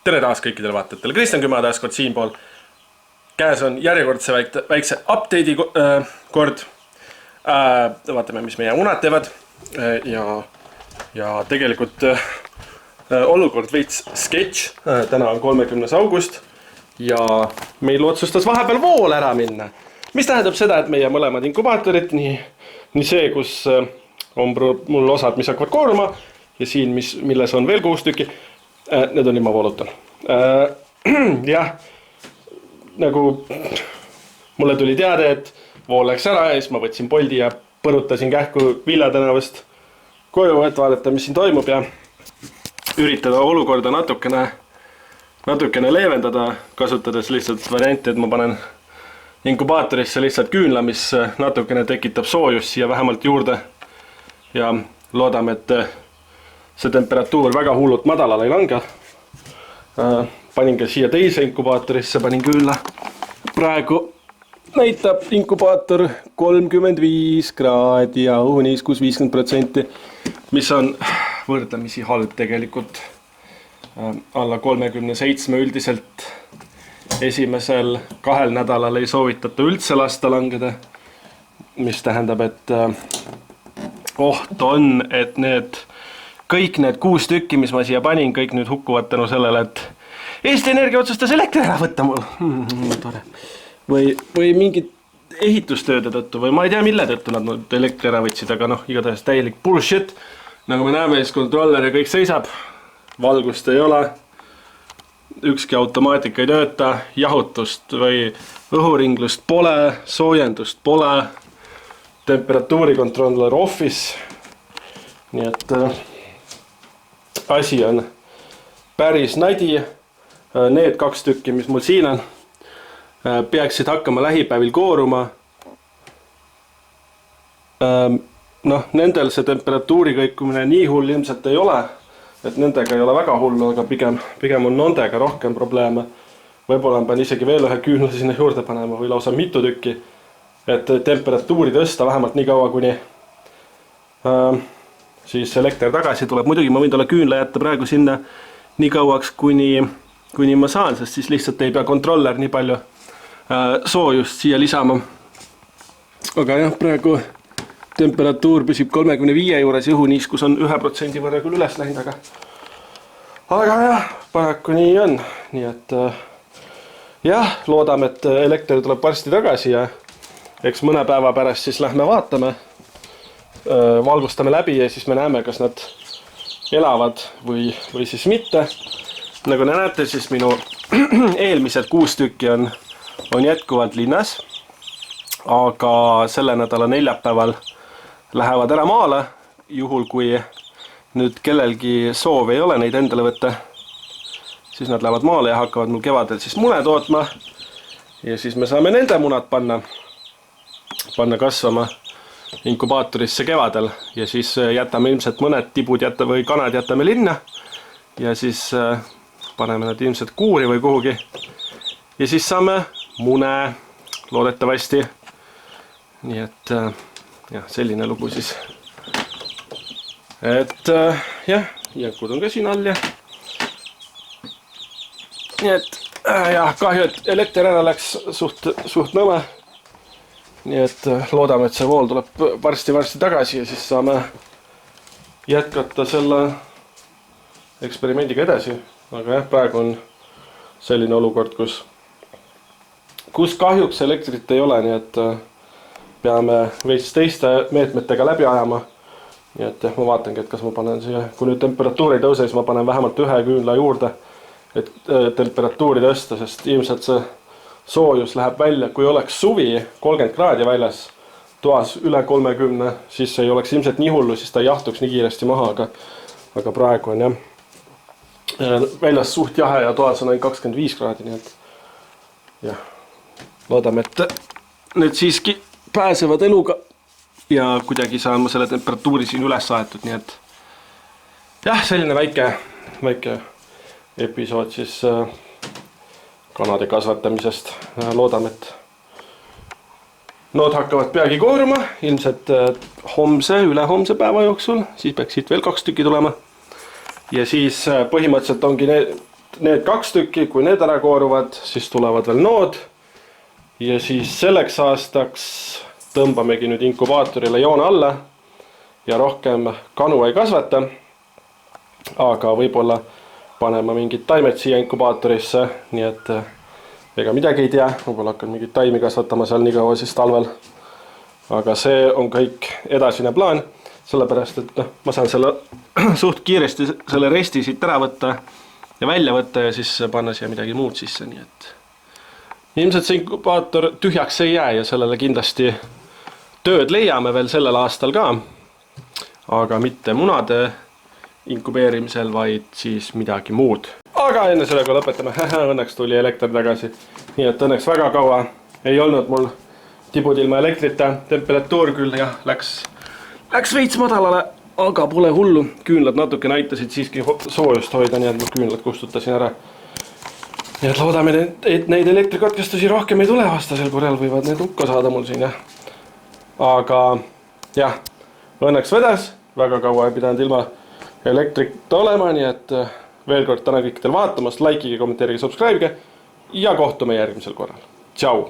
Tere taas kõikidele vaatajatele, Kristjan Küma taas kord siinpool. Käes on järjekordse väikse update'i kord. Vaatame, mis meie unad teevad. Ja tegelikult olukord veits sketš. Täna on 30. august ja meil otsustas vahepeal vool ära minna. Mis tähendab seda, et meie mõlemad inkubaatorid, nii see, kus on mul osad, mis hakkavad kooruma ja siin, milles on veel 6 tükki, need on ilma vooluta. Jah, nagu mulle tuli teade, et vool läks ära ja siis ma võtsin Bolti ja põrutasin kähku Villa tänavast koju, et vaadata, mis siin toimub ja üritada olukorda natukene leevendada, kasutades lihtsalt varianti, et ma panen inkubaatorisse lihtsalt küünla, mis natukene tekitab soojust siia vähemalt juurde ja loodame, et see temperatuur väga hullult madalale ei lange. Panin ka siia teise inkubaatorisse, panin küünla. Praegu näitab inkubaator 35 kraadi ja õhuniiskus 50%, mis on võrdlemisi halb tegelikult. Alla 37 üldiselt esimesel 2 nädalal ei soovitata üldse lasta langeda, mis tähendab, et oht on, et kõik need 6 tükki, mis ma siia panin, kõik nüüd hukkuvad tänu sellele, et Eesti Energia otsustas elektri ära võtta mul. Tore. Või mingid ehitustööde tõttu või ma ei tea, mille tõttu nad elektri ära võtsid, aga igatahes täielik bullshit. Nagu me näeme, siis kontroller ja kõik seisab, valgust ei ole, ükski automaatika ei tööta, jahutust või õhuringlust pole, soojendust pole, temperatuurikontroller office. Nii et asi on päris nadi. Need 2 tükki, mis mul siin on, peaksid hakkama lähipäevil kooruma. Nendel see temperatuuri kõikumine nii hull ilmselt ei ole, et nendega ei ole väga hullu, aga pigem on nendega rohkem probleeme. Võib-olla pean isegi veel ühe küünla sinna juurde panema või lausa mitu tükki, et temperatuuri tõsta vähemalt nii kaua, kuni siis elekter tagasi tuleb. Muidugi ma võin talle küünla jätta praegu sinna nii kauaks, kuni ma saan, sest siis lihtsalt ei pea kontroller nii palju soojust siia lisama. Aga jah, praegu temperatuur püsib 35 juures ja õhuniiskus on 1% võrra küll üles läinud, aga jah, paraku nii on. Nii et jah, loodame, et elekter tuleb varsti tagasi ja eks mõne päeva pärast siis lähme vaatame, valgustame läbi ja siis me näeme, kas nad elavad või siis mitte. Nagu näete, siis minu eelmised 6 tükki on jätkuvalt linnas, aga selle nädala neljapäeval lähevad ära maale, juhul kui nüüd kellelgi soov ei ole neid endale võtta, siis nad lähevad maale ja hakkavad mul kevadel siis mune tootma ja siis me saame nende munad panna kasvama inkubaatorisse kevadel ja siis jätame ilmselt mõned tibud või kanad jätame linna ja siis paneme nad ilmselt kuuri või kuhugi ja siis saame mune loodetavasti. Nii et jah, selline lugu siis. Et jah, jänkud on ka siin all ja nii et jah, kahju, et elekter ära läks suht nõme. Nii et loodame, et see vool tuleb varsti tagasi ja siis saame jätkata selle eksperimendiga edasi. Aga jah, praegu on selline olukord, kus kahjuks elektrit ei ole, nii et peame veits teiste meetmetega läbi ajama. Nii et ma vaatangi, et kas ma panen siia, kui nüüd temperatuuri tõuse, siis ma panen vähemalt 1 küünla juurde, et temperatuuri tõsta, sest ilmselt see soojus läheb välja, kui oleks suvi 30 kraadi väljas, toas üle 30, siis ei oleks ilmselt nii hullu, siis ta ei jahtuks nii kiiresti maha, aga praegu on jah väljas suht jahe ja toas on ainult 25 kraadi, nii et jah, loodame, et need siiski pääsevad eluga ja kuidagi saan ma selle temperatuuri siin üles aetud, nii et jah, selline väike episood siis kanade kasvatamisest. Loodame, et nood hakkavad peagi kooruma, ilmselt ülehomse päeva jooksul, siis peaks siit veel 2 tükki tulema. Ja siis põhimõtteliselt ongi need need 2 tükki, kui need ära kooruvad, siis tulevad veel nood. Ja siis selleks aastaks tõmbamegi nüüd inkubaatorile joone alla ja rohkem kanu ei kasvata. Aga võib-olla panema mingid taimed siia inkubaatorisse, nii et ega midagi ei tea, võib-olla hakkan mingid taimi kasvatama seal nii kaua siis talvel. Aga see on kõik edasine plaan, sellepärast et ma saan selle suht kiiresti selle resti siit ära võtta ja välja võtta ja siis panna siia midagi muud sisse, nii et ilmselt see inkubaator tühjaks ei jää ja sellele kindlasti tööd leiame veel sellel aastal ka, aga mitte munade inkubeerimisel, vaid siis midagi muud. Aga enne selle, kui lõpetame, õnneks tuli elekter tagasi. Nii et õnneks väga kaua ei olnud mul tibud ilma elektrita. Temperatuur küll jah, läks veits madalale, aga pole hullu. Küünlad natuke näitasid siiski soojust hoida, nii et ma küünlad kustutasin ära. Nii et loodame, et neid elektrikatkestusi rohkem ei tule vastasel korral, võivad need hukka saada mul siin. Aga jah, õnneks vedas, väga kaua ei pidanud ilma elektrita olema, nii et veel kord tänan kõikidel vaatamast, likeige, kommenteerige, subscribe'ige ja kohtume järgmisel korral. Tšau!